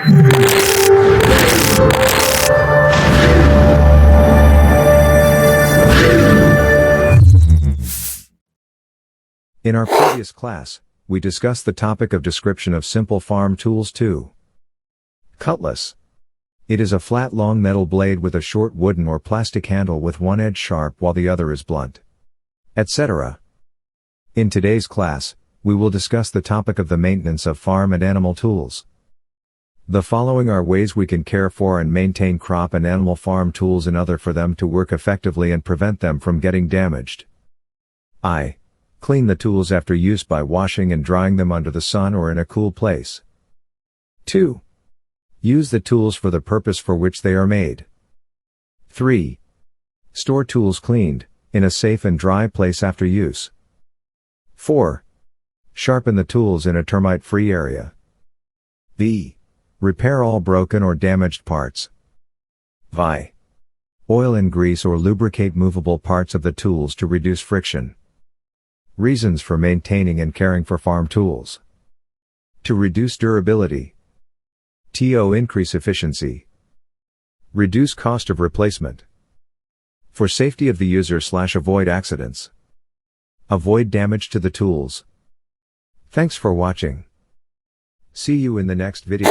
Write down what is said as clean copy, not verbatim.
In our previous class, we discussed the topic of description of simple farm tools 2. Cutlass. It is a flat long metal blade with a short wooden or plastic handle with one edge sharp while the other is blunt, etc. In today's class, we will discuss the topic of the maintenance of farm and animal tools. The following are ways we can care for and maintain crop and animal farm tools in order for them to work effectively and prevent them from getting damaged. I. Clean the tools after use by washing and drying them under the sun or in a cool place. 2. Use the tools for the purpose for which they are made. 3. Store tools cleaned, in a safe and dry place after use. 4. Sharpen the tools in a termite-free area. B. Repair all broken or damaged parts. Vi. Oil and grease or lubricate movable parts of the tools to reduce friction. Reasons for maintaining and caring for farm tools. To reduce durability. To increase efficiency. Reduce cost of replacement. For safety of the user/avoid accidents. Avoid damage to the tools. Thanks for watching. See you in the next video.